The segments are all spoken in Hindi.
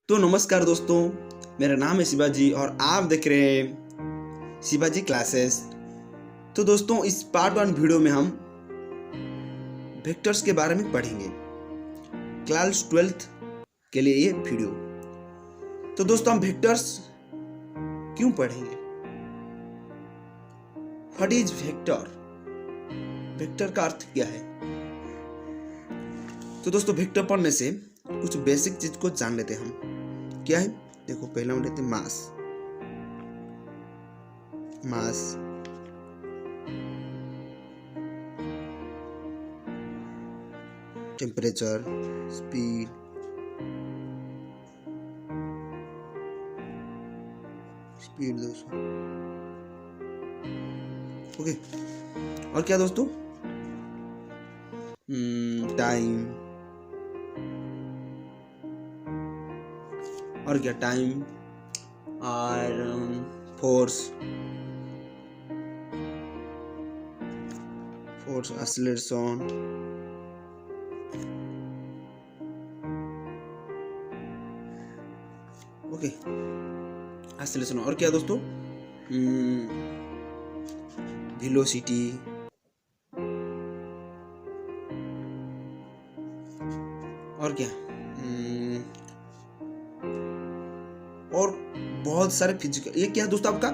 तो नमस्कार दोस्तों, मेरा नाम है शिवाजी और आप देख रहे हैं शिवाजी क्लासेस। तो दोस्तों, इस पार्ट 1 वीडियो में हम वेक्टर्स के बारे में पढ़ेंगे, क्लास 12th के लिए ये वीडियो। तो दोस्तों, हम वेक्टर्स क्यों पढ़ेंगे? What is vector? वेक्टर का अर्थ क्या है? तो दोस्तों, वेक्टर पढ़ने से कुछ बेसिक चीज को जान लेते हैं हम। क्या है? देखो, पहला हम लेते हैं मास। टेम्परेचर, स्पीड दोस्तों। ओके, और क्या दोस्तों? टाइम, और क्या? टाइम और फोर्स, एक्सीलरेशन, ओके, एक्सीलरेशन। और क्या दोस्तों? वेलोसिटी, और क्या? और बहुत सारे फिजिकल। ये क्या है दोस्तों आपका?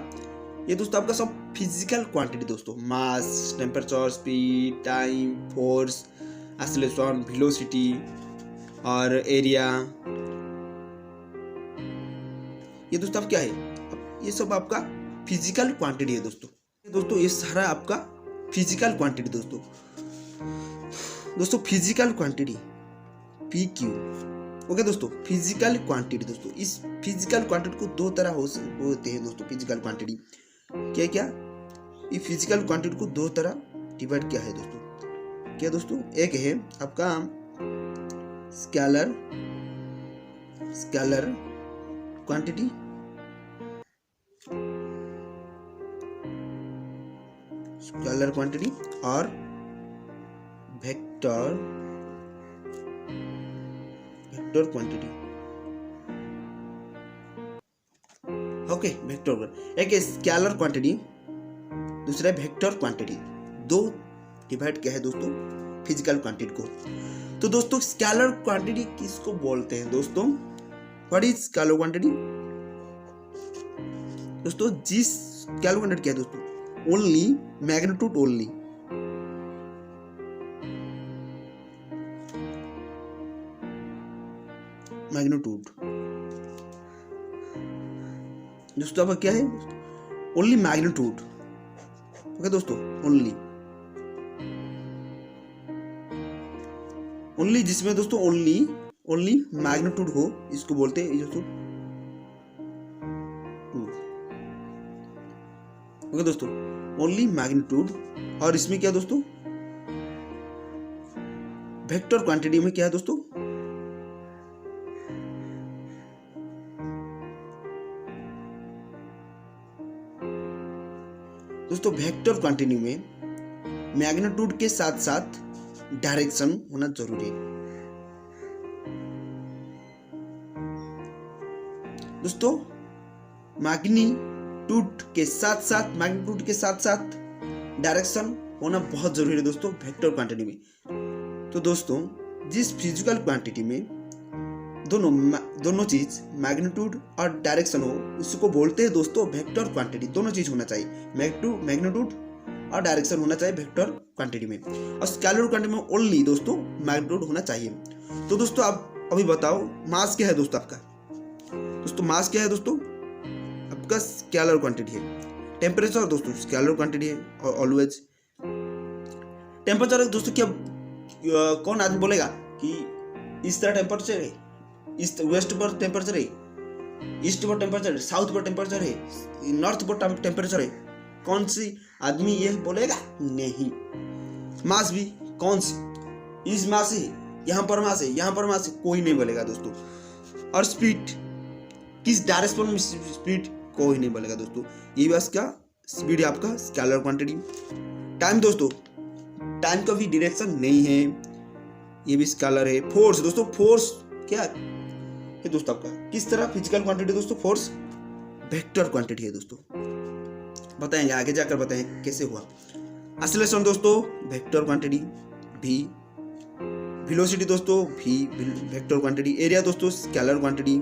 ये दोस्तों आपका सब फिजिकल क्वांटिटी दोस्तों। Mass, temperature, speed, time, force, acceleration, velocity और एरिया। ये दोस्तों आप क्या है? ये सब आपका फिजिकल क्वांटिटी है दोस्तों। ये सारा आपका फिजिकल क्वांटिटी दोस्तों फिजिकल क्वांटिटी PQ। ओके दोस्तों, फिजिकल क्वांटिटी दोस्तों। इस फिजिकल क्वांटिटी को दो तरह होते हैं दोस्तों। फिजिकल क्वांटिटी क्या? ये फिजिकल क्वांटिटी को दो तरह डिवाइड किया है दोस्तों। क्या दोस्तों? एक है आपका स्केलर क्वांटिटी, और वेक्टर क्वांटिटी। ओके, वेक्टर एक है स्केलर क्वांटिटी, दूसरा है वेक्टर क्वांटिटी। दो डिवाइड किया है दोस्तों फिजिकल क्वांटिटी को। तो दोस्तों, स्केलर क्वांटिटी किसको बोलते हैं दोस्तों? व्हाट इज स्केलर क्वांटिटी दोस्तों? जिस स्केलर क्वांटिटी क्या है दोस्तों? ओनली मैग्नीट्यूड, ओनली मैग्नीट्यूड दोस्तों। अब क्या है? Only magnitude. ओके दोस्तों, ओनली जिसमें दोस्तों ओनली मैग्नीट्यूड हो, इसको बोलते हैं दोस्तों ओके दोस्तों, ओनली मैग्नीट्यूड। और इसमें क्या दोस्तों? वेक्टर क्वांटिटी में क्या है दोस्तों? दोस्तों, वेक्टर क्वांटिटी में मैग्नीट्यूड के साथ साथ डायरेक्शन होना जरूरी है दोस्तों। मैग्नीट्यूड के साथ साथ डायरेक्शन होना बहुत जरूरी है दोस्तों वेक्टर क्वांटिटी में। तो दोस्तों, जिस फिजिकल क्वांटिटी में दोनों चीज मैग्नीट्यूड और डायरेक्शन हो, इसको बोलते हैं दोस्तों वेक्टर क्वांटिटी। दोनों चीज होना चाहिए, मैग्नीट्यूड और डायरेक्शन होना चाहिए वेक्टर क्वांटिटी में। और स्केलर क्वांटिटी में ओनली दोस्तों मैग्नीट्यूड होना चाहिए। तो दोस्तों, आप अभी बताओ, मास क्या है दोस्तों आपका? दोस्तों, मास क्या है दोस्तों? आपका स्केलर क्वांटिटी है। टेम्परेचर दोस्तों स्केलर क्वांटिटी है ऑलवेज। टेम्परेचर दोस्तों, क्या कौन आदमी बोलेगा कि इस तरह टेम्परेचर है, ईस्ट वेस्ट पर टेम्परेचर है, ईस्ट पर टेम्परेचर है, साउथ पर टेम्परेचर है, नॉर्थ पर टेम्परेचर है? कौन सी आदमी ये बोलेगा? नहीं। मास भी कौन सी, इस मास है, यहाँ पर मास है, यहाँ पर मास है, कोई नहीं बोलेगा दोस्तों। और स्पीड, किस डायरेक्शन में स्पीड, कोई नहीं बोलेगा दोस्तों। ये बस क्या स्पीड है आपका स्केलर क्वांटिटी। टाइम दोस्तों, टाइम का भी डायरेक्शन नहीं है, ये भी स्केलर है। फोर्स दोस्तों, फोर्स क्या ये दोस्तों आपका किस तरह फिजिकल क्वांटिटी दोस्तों, फोर्स वेक्टर क्वांटिटी है दोस्तों। बताएंगे आगे जाकर, बताएंगे कैसे हुआ। एक्सेलरेशन दोस्तों वेक्टर क्वांटिटी v, वेलोसिटी दोस्तों v वेक्टर क्वांटिटी, एरिया दोस्तों स्केलर क्वांटिटी,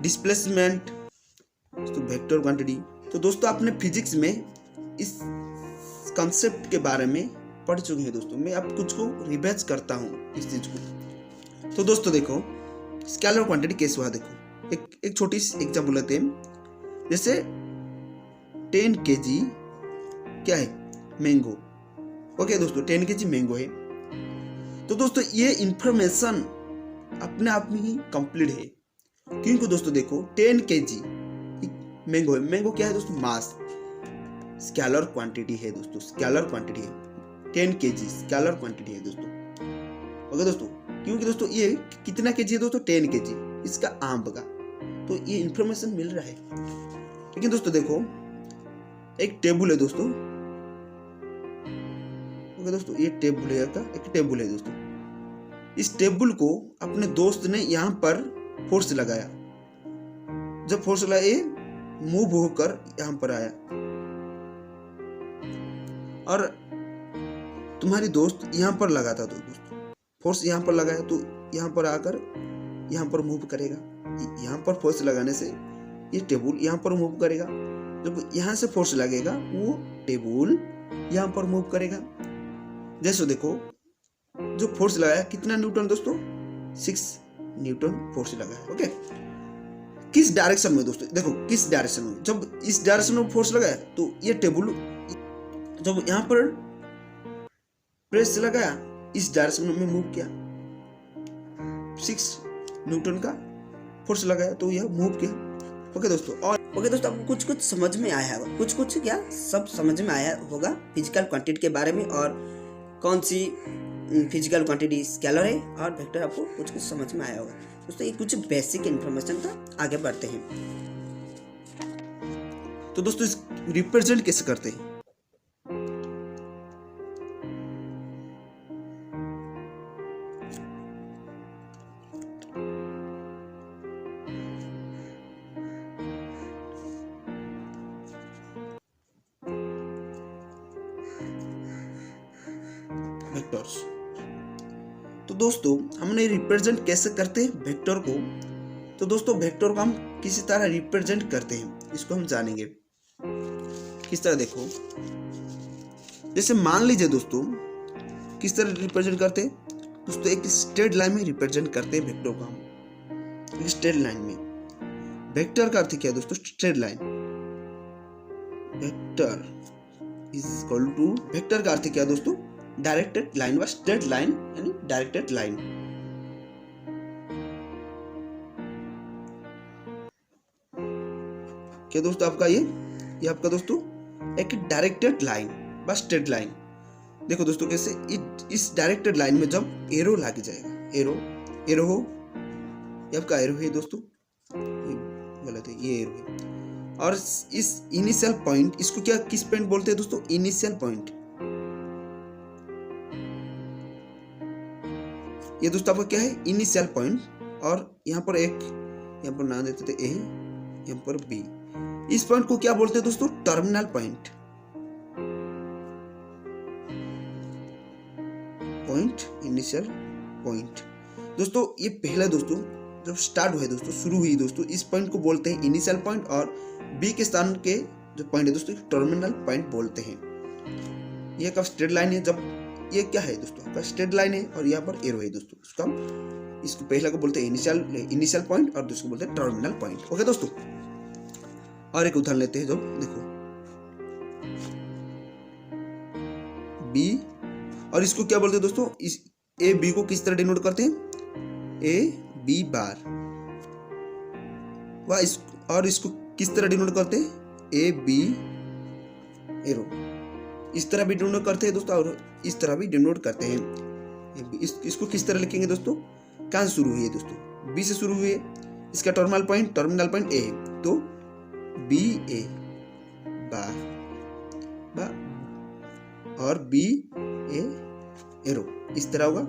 डिस्प्लेसमेंट दोस्तों वेक्टर क्वांटिटी। तो दोस्तों आपने फिजिक्स में इस कॉन्सेप्ट के बारे में पढ़ चुके हैं दोस्तों, मैं अब कुछ को रिवाइज करता हूँ इस चीज को। तो दोस्तों देखो स्केलर क्वांटिटी कैसे हुआ, देखो एक छोटी सी एग्जाम्पल लेते हैं। जैसे 10 kg क्या है, मैंगो। ओके दोस्तों 10 kg मैंगो है। तो दोस्तों ये इंफॉर्मेशन अपने आप में ही कंप्लीट है, क्योंकि दोस्तों देखो 10 kg मैंगो है। मैंगो क्या है दोस्तों, मास, स्केलर क्वांटिटी है दोस्तों, स्केलर क्वांटिटी है। 10 kg स्केलर क्वांटिटी है दोस्तों। ओके दोस्तों, क्योंकि दोस्तों ये कितना केजी है दोस्तों, 10 kg इसका आम का, तो ये इंफॉर्मेशन मिल रहा है। लेकिन दोस्तों देखो एक टेबल है दोस्तों। ओके दोस्तों ये टेबल है का, एक टेबल है दोस्तों। इस टेबल को अपने दोस्त ने यहाँ पर फोर्स लगाया। जब फोर्स लगाया ये मूव होकर यहाँ पर आया, और तुम्हारी दोस्त यहाँ पर लगा था, तो दोस्तों फोर्स यहाँ पर लगाया तो यहाँ पर आकर यहाँ पर मूव करेगा। यहाँ पर फोर्स लगाने से ये टेबल यहाँ पर मूव करेगा। जब यहाँ से फोर्स लगेगा वो टेबल यहाँ पर मूव करेगा। जैसे देखो जो फोर्स लगाया कितना न्यूटन दोस्तों, 6 न्यूटन फोर्स लगाया। ओके किस डायरेक्शन में दोस्तों, देखो किस डायरेक्शन में, जब इस डायरेक्शन में फोर्स लगाया तो ये टेबल जब यहाँ पर प्रेस लगाया इस डायरेक्शन में मूव किया, 6 न्यूटन का फोर्स लगाया तो यह मूव किया। ओके दोस्तों, और ओके दोस्तों आपको कुछ कुछ समझ में आया होगा, कुछ कुछ क्या सब समझ में आया होगा फिजिकल क्वांटिटी के बारे में, और कौन सी फिजिकल क्वांटिटी स्केलर है और वेक्टर, आपको कुछ कुछ समझ में आया होगा दोस्तों। ये कुछ बेसिक इन्फॉर्मेशन था, आगे बढ़ते हैं। तो दोस्तों इस रिप्रेजेंट कैसे करते हैं, वेक्टर्स। तो दोस्तों हमने रिप्रेजेंट कैसे करते हैं वेक्टर को। तो दोस्तों वेक्टर को हम किसी तरह रिप्रेजेंट करते हैं, इसको हम जानेंगे किस तरह। देखो जैसे मान लीजिए दोस्तों किस तरह रिप्रेजेंट करते हैं दोस्तों, एक स्ट्रेट लाइन में रिप्रेजेंट करते हैं वेक्टर को हम, एक स्ट्रेट लाइन में। वेक्टर का अर्थ क्या है दोस्तों, straight line. Vector is equal to, vector का अर्थ क्या है दोस्तों, डायरेक्टेड लाइन व स्ट्रेट लाइन, यानी डायरेक्टेड लाइन। क्या दोस्तों आपका ये आपका दोस्तों एक डायरेक्टेड लाइन व स्ट्रेट लाइन। देखो दोस्तों कैसे, इस डायरेक्टेड लाइन में जब एरो लग जाएगा, एरो हो, ये आपका एरो है दोस्तों, गलत है, ये एरो है। और इस इनिशियल पॉइंट, इसको क्या किस पॉइंट बोलते हैं दोस्तों, इनिशियल पॉइंट। ये दोस्तों आपका क्या है, इनिशियल पॉइंट। और यहाँ पर यहाँ पर नाम देते थे ए, यहाँ पर बी। इस पॉइंट को क्या बोलते हैं दोस्तों, टर्मिनल पॉइंट। इनिशियल पॉइंट दोस्तों, ये पहला दोस्तों जब स्टार्ट हुआ दोस्तों, शुरू हुई दोस्तों, इस पॉइंट को बोलते हैं इनिशियल पॉइंट, और बी के स्थान के जो पॉइंट है दोस्तों टर्मिनल पॉइंट बोलते हैं। ये का स्ट्रेट लाइन है, जब ये क्या है दोस्तों आपका स्ट्रेट लाइन है, और यहाँ पर एरो है दोस्तों, इसको पहला को बोलते हैं इनिशियल पॉइंट, और दूसरे को बोलते हैं टर्मिनल पॉइंट। ओके दोस्तों, और एक उदाहरण लेते हैं। जो देखो बी, और इसको क्या बोलते हैं दोस्तों, इस ए बी को किस तरह डिनोट करते हैं, ए बी बार, और इसको किस तरह डिनोट करते हैं, ए बी एरो। इस तरह भी डिनोट करते हैं दोस्तों, और इस तरह भी डिनोट करते हैं। इसको किस तरह लिखेंगे दोस्तों, कहाँ से शुरू हुई है दोस्तों, बी से शुरू हुई है, इसका टर्मिनल पॉइंट ए है, तो बी ए बार और बी ए एरो, इस तरह होगा,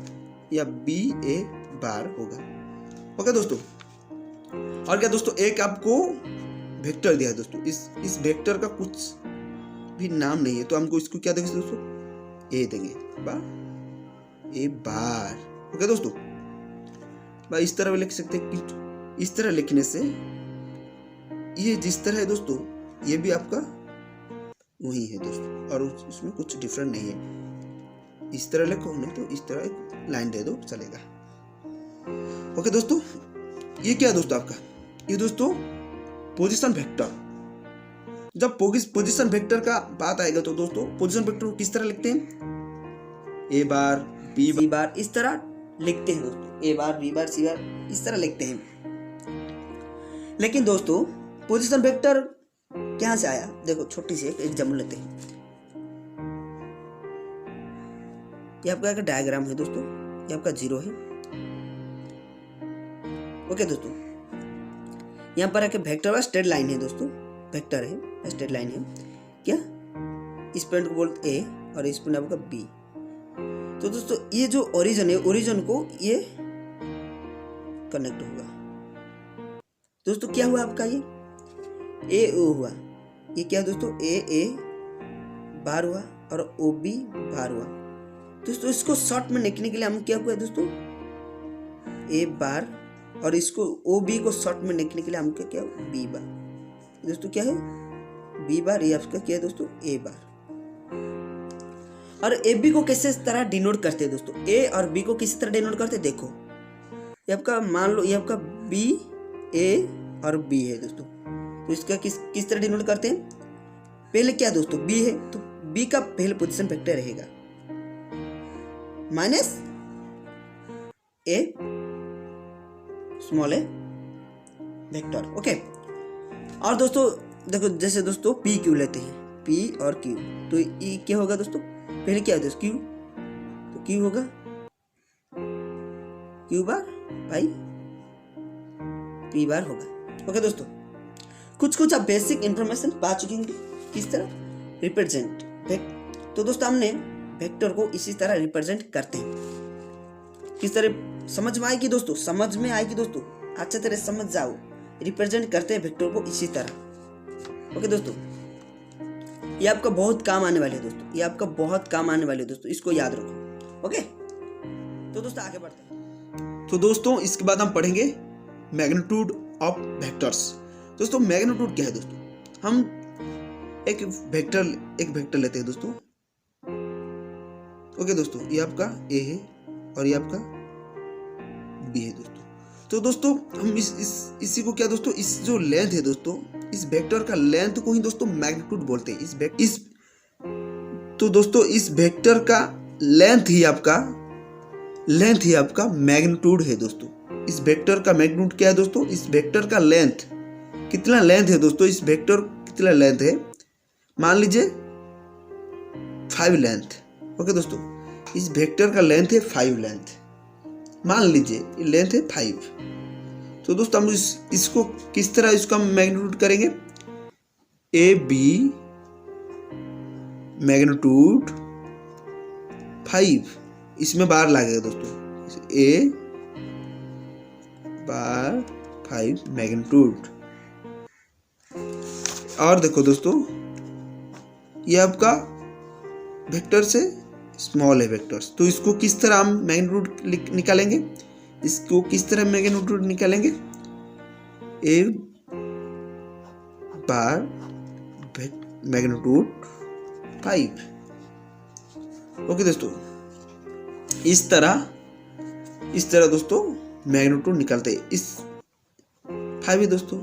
या बी ए बार होगा। ओके दोस्तों, और क्या दोस्तों, एक आपको वेक्टर दिया है दोस्तों, इस वेक्टर का कुछ भी नाम नहीं है, तो हमको इसको क्या देंगे दोस्तों, ए देंगे, ए बार। ओके दोस्तों, इस तरह भी लिख सकते हैं कि इस तरह लिखने से ये जिस तरह है दोस्तों, ये भी आपका वही है दोस्तों, और उसमें कुछ डिफरेंट नहीं है। इस तरह लिखो, नहीं तो इस तरह एक लाइन दे दो, चलेगा। ओके दोस्तों, ये क्या है दोस्तों आपका, ये दोस्तों पोजीशन वेक्टर। जब पोजीशन वेक्टर का बात आएगा तो दोस्तों पोजीशन वेक्टर को किस तरह लिखते हैं, ए बार बी बार, इस तरह लिखते हैं दोस्तों, ए बार बी बार सी बार, इस तरह लिखते हैं। लेकिन दोस्तों पोजीशन वेक्टर कहां से आया, देखो छोटी सी एक एग्जांपल लेते हैं। ये आपका एक डायग्राम है दोस्तों, ये आपका 0 है। ओके दोस्तों, यहाँ पर एक वेक्टर स्ट्रेट लाइन है दोस्तों, वेक्टर है स्ट्रेट लाइन है, क्या इस पॉइंट को बोलते ए और इस पॉइंट आपका बी। तो दोस्तों ये जो ओरिजिन है, ओरिजिन को ये कनेक्ट होगा दोस्तों। क्या हुआ आपका, ये ए ओ हुआ, ये क्या दोस्तों, ए बार हुआ और ओ बी बार हुआ दोस्तों। इसको शॉर्ट में लिखने के लिए हम क्या हुआ दोस्तों, ए बार, और इसको ओ बी को शॉर्ट में लिखने के लिए हम क्या बी बार दोस्तों, क्या है बी बार, ये आपका क्या है दोस्तों, ए बार। और ए बी को किस तरह डिनोट करते हैं दोस्तों, ए और बी को किस तरह डिनोट करते हैं, देखो ये आपका मान लो ये आपका बी ए और बी है दोस्तों, तो इसका किस तरह डिनोट करते हैं, पहले क्या दोस्तों बी है, तो बी का पहले पोजीशन वेक्टर रहेगा माइनस ए स्मॉल ए वेक्टर। ओके, और दोस्तों देखो जैसे दोस्तों पी क्यू लेते हैं, पी और क्यू, तो ये क्या होगा दोस्तों, पहले क्या है क्यू, तो क्यू होगा क्यू बार भाई पी बार होगा। ओके दोस्तों, कुछ आप बेसिक इंफॉर्मेशन पा चुके होंगे किस तरह रिप्रेजेंट। तो दोस्तों हमने वेक्टर को इसी तरह रिप्रेजेंट करते हैं, किस तरह समझ में आएगी दोस्तों, समझ में आएगी दोस्तों, अच्छे तरह समझ जाओ, रिप्रेजेंट करते हैं वेक्टर को इसी तरह। ओके दोस्तों, ये आपका बहुत काम आने वाले है दोस्तों, ये आपका बहुत काम आने वाले है दोस्तों, इसको याद रखो। ओके, तो दोस्तों आगे बढ़ते हैं। तो दोस्तों इसके बाद हम पढ़ेंगे मैग्नीट्यूड ऑफ वेक्टर्स। दोस्तों मैग्नीट्यूड क्या है दोस्तों, हम एक वेक्टर लेते हैं दोस्तों। ओके दोस्तों, ये आपका ए है और ये आपका बी है दोस्तों। तो दोस्तों हम इसी को क्या दोस्तों, इस जो लेंथ है दोस्तों, इस वेक्टर का लेंथ को ही दोस्तों मैग्नीट्यूड बोलते हैं। तो दोस्तों इस वेक्टर का लेंथ ही आपका मैग्नीट्यूड है दोस्तों। इस वेक्टर का मैग्नीट्यूड क्या है दोस्तों, इस वेक्टर का लेंथ कितना लेंथ है दोस्तों, इस वेक्टर कितना लेंथ है, मान लीजिए 5 लेंथ। ओके दोस्तों, इस वेक्टर का लेंथ है 5 लेंथ, मान लीजिए लेंथ है 5। तो दोस्तों हम इसको किस तरह इसका मैग्नीट्यूड करेंगे, ए बी मैग्नीट्यूड 5, इसमें बार लगेगा दोस्तों, ए बार 5 मैग्नीट्यूड। और देखो दोस्तों ये आपका वेक्टर से स्मॉल है वेक्टर्स, तो इसको किस तरह हम मैग्नीट्यूड निकालेंगे, इसको किस तरह मैग्नीट्यूड निकालेंगे, ए बार मैग्नीट्यूड 5। ओके दोस्तों, इस तरह दोस्तों मैग्नीट्यूड निकालते हैं। इस 5 है दोस्तों,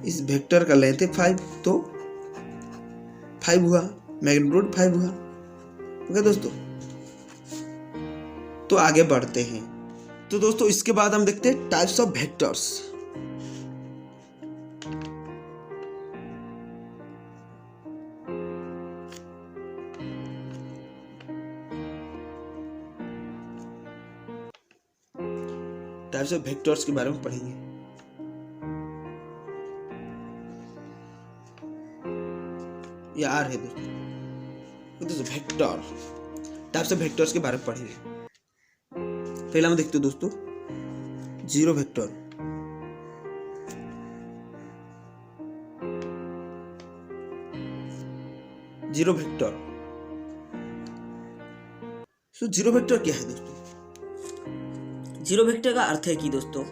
इस वेक्टर का लेंथ है 5, तो 5 हुआ, मैग्नीट्यूड 5 हुआ। ओके दोस्तों, तो आगे बढ़ते हैं। तो दोस्तों इसके बाद हम देखते हैं types of vectors. Types of vectors के बारे में पढ़ेंगे। ये आर है दोस्तों वेक्टर, टाइप्स ऑफ वेक्टर्स के बारे में पढ़ेंगे। पहला हम देखते हैं दोस्तों 0 vector. Zero vector. So zero vector क्या है दोस्तों? जीरो वेक्टर का अर्थ है कि दोस्तों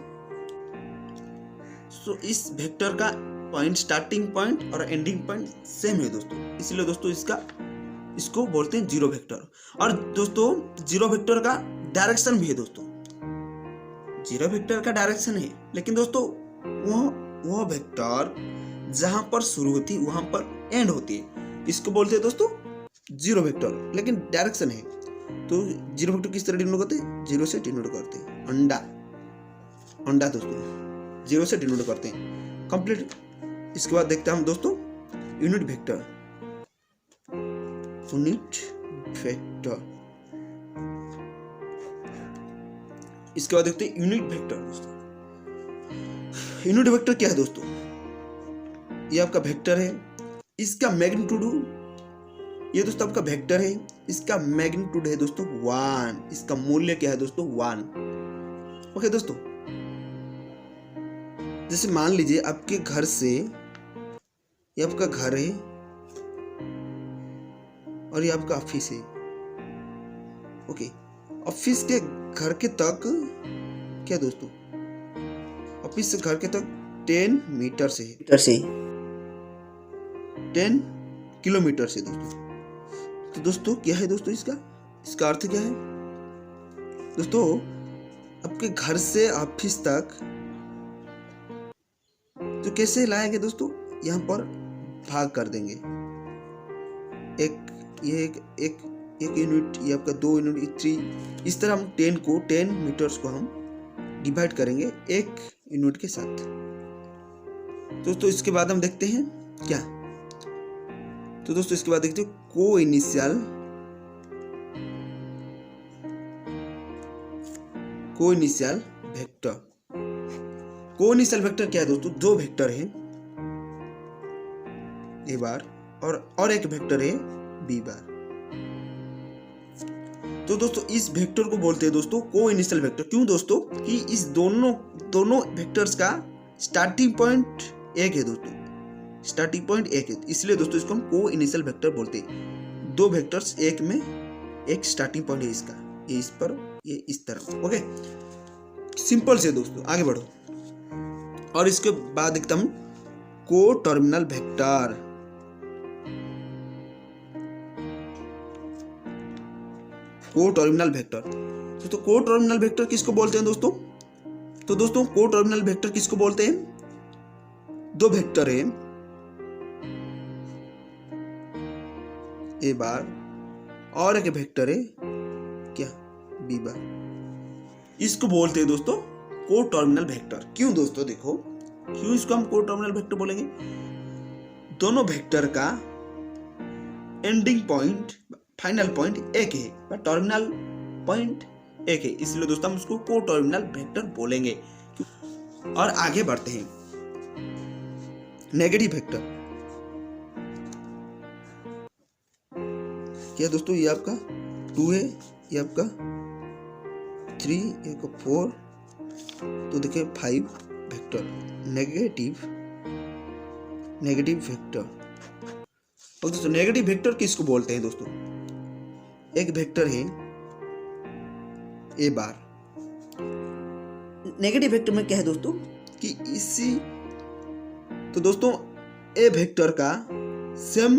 सो इस वेक्टर का पॉइंट, स्टार्टिंग पॉइंट और एंडिंग पॉइंट सेम है दोस्तों, इसलिए दोस्तों इसको बोलते हैं जीरो वेक्टर। और दोस्तों जीरो वेक्टर का डायरेक्शन भी है दोस्तों। जीरो वेक्टर का डायरेक्शन है, लेकिन दोस्तों वो वेक्टर जहां पर शुरू होती है वहां पर एंड होती है, इसको बोलते हैं दोस्तों जीरो वेक्टर, लेकिन डायरेक्शन है। तो जीरो वेक्टर किस तरह डिनोट करते हैं? जीरो से डिनोट करते हैं। अंडा दोस्तों जीरो से डिनोट करते हैं। कंप्लीट। इसके बाद देखते हैं हम दोस्तों यूनिट वेक्टर। इसके बाद देखते हैं यूनिट वेक्टर दोस्तों। यूनिट वेक्टर क्या है दोस्तों? ये आपका वेक्टर है, इसका मैग्नीट्यूड, ये दोस्तों आपका वेक्टर है, इसका मैग्नीट्यूड है दोस्तों 1, इसका मूल्य क्या है दोस्तों? 1। ओके दोस्तों, जैसे मान लीजिए आपके घर से, ये आपका घर है और ये आपका ऑफिस है। ओके, ऑफिस के घर के तक क्या दोस्तों? ऑफिस से घर के तक 10 मीटर से 10 किलोमीटर से दोस्तों। तो दोस्तों क्या है दोस्तों इसका अर्थ क्या है दोस्तों? आपके घर से ऑफिस तक तो कैसे लाएंगे दोस्तों? यहाँ पर भाग कर देंगे। एक यूनिट, ये आपका 2 यूनिट, 3, इस तरह हम 10 मीटर्स को हम डिवाइड करेंगे एक यूनिट के साथ। दोस्तों इसके बाद हम देखते हैं क्या? तो दोस्तों इसके बाद देखते हैं को इनिशियल वेक्टर। को इनिशियल वेक्टर क्या है दोस्तों? दो वेक्टर है, ए बार और एक वेक्टर है बी बार। तो दोस्तों इस वेक्टर को बोलते हैं दोस्तों को इनिशियल वेक्टर। क्यों दोस्तों? कि इस दोनों वेक्टर्स का स्टार्टिंग पॉइंट एक है दोस्तों, स्टार्टिंग पॉइंट एक है, इसलिए दोस्तों इसको हम को इनिशियल वेक्टर बोलते हैं। दो वेक्टर्स एक में एक स्टार्टिंग पॉइंट है इसका, ये इस पर, ये इस तरफ। ओके, सिंपल से दोस्तों आगे बढ़ो। और इसके बाद एकदम को टर्मिनल वेक्टर। को टर्मिनल वेक्टर दोस्तों, को टर्मिनल वेक्टर किसको बोलते हैं दोस्तों? तो दोस्तों को टर्मिनल वेक्टर किसको बोलते हैं? दो वेक्टर है, ए बार और एक वेक्टर है क्या? B bar. इसको बोलते हैं दोस्तों को टर्मिनल वेक्टर। क्यों दोस्तों? देखो क्यों इसको हम को टर्मिनल वेक्टर बोलेंगे? दोनों वेक्टर का एंडिंग पॉइंट, फाइनल पॉइंट एक है, पर टर्मिनल पॉइंट एक है, इसलिए दोस्तों हम उसको को टर्मिनल वेक्टर बोलेंगे। और आगे बढ़ते हैं नेगेटिव वेक्टर। क्या दोस्तों? ये आपका 2 है, ये आपका 3, ये आपका 4, तो देखिए 5 वेक्टर नेगेटिव वेक्टर। और दोस्तों नेगेटिव वेक्टर किसको बोलते हैं दोस्तों? एक वेक्टर है ए बार। नेगेटिव वेक्टर में क्या है दोस्तों कि इसी, तो दोस्तों ए वेक्टर का same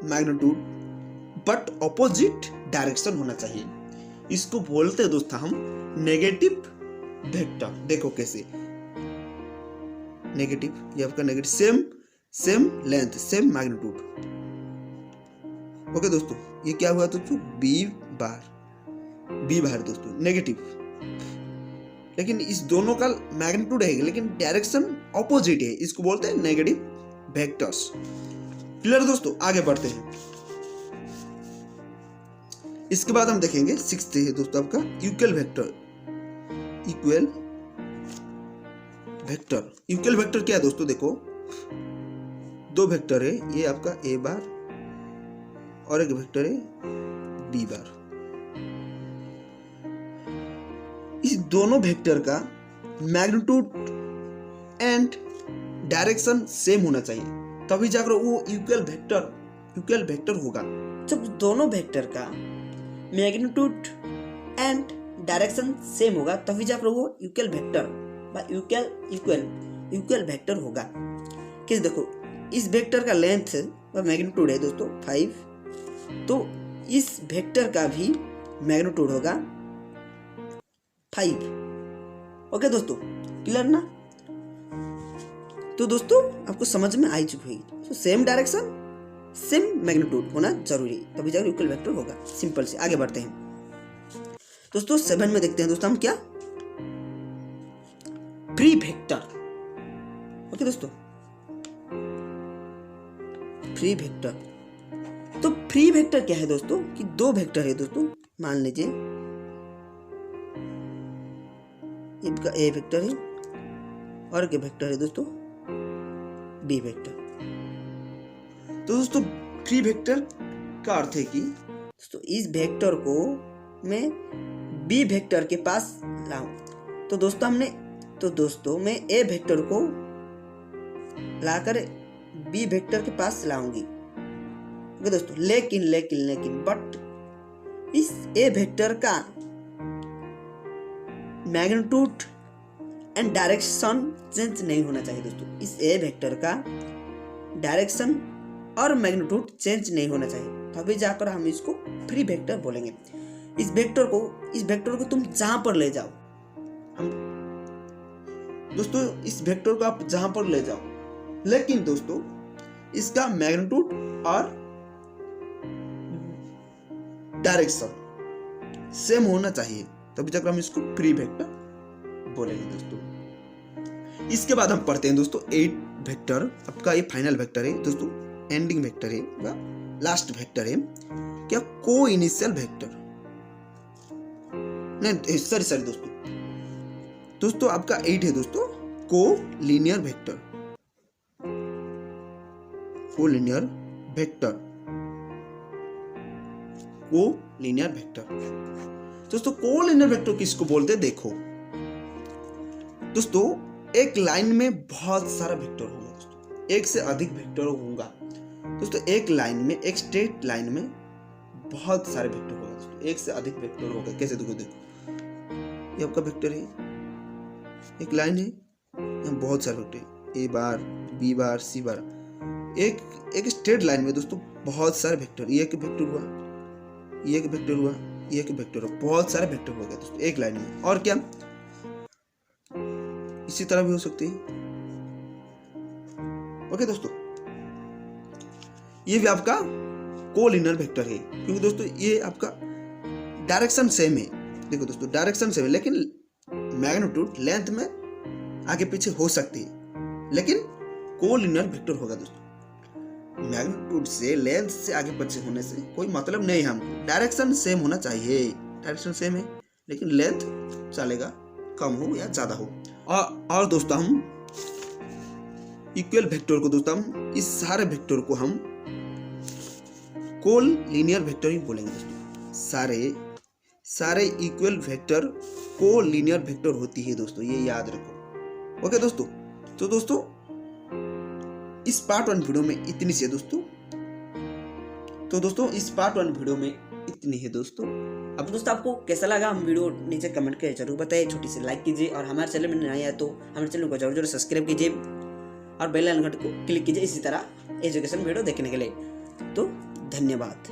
magnitude but opposite direction होना चाहिए, इसको बोलते हैं दोस्तों हम नेगेटिव वेक्टर। देखो कैसे नेगेटिव, ये आपका negative, same length, same magnitude. Okay दोस्तों, ये क्या हुआ दोस्तों? बी बार दोस्तों नेगेटिव, लेकिन इस दोनों का मैग्नीट्यूड है लेकिन डायरेक्शन ऑपोजिट है, इसको बोलते हैं नेगेटिव वेक्टर्स। क्लियर दोस्तों? आगे बढ़ते हैं। इसके बाद हम देखेंगे 6th है दोस्तों आपका इक्वल वेक्टर। इक्वल वेक्टर क्या है दोस्तों? देखो दो वेक्टर है, ये आपका ए बार और एक वेक्टर है बी बार। इस दोनों वेक्टर का मैग्नीट्यूड एंड डायरेक्शन सेम होना चाहिए, तभी जाकर वो इक्वल वेक्टर इक्वल वेक्टर होगा। जब दोनों वेक्टर का मैग्नीट्यूड एंड डायरेक्शन सेम होगा तभी जाकर वो इक्वल वेक्टर বা इक्वल वेक्टर होगा। किस देखो इस वेक्टर का लेंथ व मैग्नीट्यूड है दोस्तों 5, तो इस वेक्टर का भी मैग्नीट्यूड होगा 5। ओके दोस्तों, क्लियर ना? तो दोस्तों आपको समझ में आ ही चुकी है। तो सेम डायरेक्शन सेम मैग्नीट्यूड होना जरूरी है तभी जाकर इक्वल वेक्टर होगा। सिंपल से आगे बढ़ते हैं दोस्तों। 7 में देखते हैं दोस्तों हम क्या, फ्री वेक्टर। ओके दोस्तों, फ्री वेक्टर। तो फ्री वेक्टर क्या है दोस्तों कि दो वेक्टर है दोस्तों, मान लीजिए इनका ए वेक्टर है और क्या वेक्टर है दोस्तों बी वेक्टर। तो दोस्तों फ्री वेक्टर का अर्थ है कि दोस्तों इस वेक्टर को मैं बी वेक्टर के पास लाऊं। तो दोस्तों मैं ए वेक्टर को लाकर बी वेक्टर के पास लाऊंगी। ओके दोस्तों, लेकिन बट इस ए वेक्टर का मैग्नीट्यूड एंड डायरेक्शन चेंज नहीं होना चाहिए दोस्तों। इस ए वेक्टर का डायरेक्शन और मैग्नीट्यूड चेंज नहीं होना चाहिए तभी जाकर हम इसको फ्री वेक्टर बोलेंगे। इस वेक्टर को तुम जहां पर ले जाओ, हम दोस्तों इस वेक्टर को आप जहां पर ले जाओ, लेकिन दोस्तों इसका मैग्नीट्यूड और डायरेक्शन सेम होना चाहिए तभी जाकर हम इसको फ्री वेक्टर बोलेंगे दोस्तों। इसके बाद हम पढ़ते हैं दोस्तों 8 वेक्टर। आपका ये फाइनल वेक्टर है दोस्तों, एंडिंग वेक्टर है या लास्ट वेक्टर है क्या, को इनिशियल वेक्टर नहीं, सॉरी दोस्तों आपका 8 है दोस्तों को लीनियर वेक्टर। को लीनियर वेक्टर दोस्तों, को लीनियर वेक्टर किसको बोलते हैं देखो दोस्तों, एक लाइन में बहुत सारा वेक्टर होगा दोस्तों, एक से अधिक वेक्टर होगा दोस्तों। एक लाइन में, एक स्ट्रेट लाइन में बहुत सारे वेक्टर होगा दोस्तों, एक से अधिक वेक्टर होगा। कैसे देखो ये आपका वेक्टर है, एक लाइन है, यहाँ बहुत सारे वेक्टर है, ए बार बी बार सी बार। एक स्ट्रेट लाइन में दोस्तों बहुत सारे वेक्टर, ये एक वेक्टर हुआ, ये एक वेक्टर हुआ, ये एक वेक्टर हुआ, बहुत सारे वेक्टर हो गए दोस्तों एक लाइन में। और क्या इसी तरह भी हो सकती है। ओके दोस्तों, ये भी आपका कोलिनियर वेक्टर है क्योंकि दोस्तों ये आपका डायरेक्शन सेम है। देखो दोस्तों डायरेक्शन सेम है लेकिन मैग्नीट्यूड लेंथ में आगे पीछे हो सकती है, लेकिन कोलिनियर वेक्टर होगा दोस्तों। मैग्नीट्यूड से लेंथ से आगे पीछे होने से कोई मतलब नहीं है हमको, डायरेक्शन सेम होना चाहिए। डायरेक्शन सेम है लेकिन लेंथ चलेगा कम हो या ज्यादा हो। और दोस्तों हम इक्वल वेक्टर को दोस्तों हम इस सारे वेक्टर को हम कोल लीनियर वेक्टर ही बोलेंगे दोस्तों। सारे इक्वल वेक्टर को लीनियर वेक्टर होती है दोस्तों, ये याद रखो। ओके दोस्तों, तो दोस्तों इस पार्ट 1 वीडियो में इतनी सी है दोस्तों। तो दोस्तों इस पार्ट 1 वीडियो में इतनी है दोस्तों। अब दोस्तों आपको कैसा लगा हम वीडियो नीचे कमेंट करके जरूर बताइए, छोटी सी लाइक कीजिए और हमारे चैनल में नया है तो हमारे चैनल को जरूर सब्सक्राइब कीजिए और बेल आइकन को क्लिक कीजिए इसी तरह एजुकेशन वीडियो देखने के लिए। तो धन्यवाद।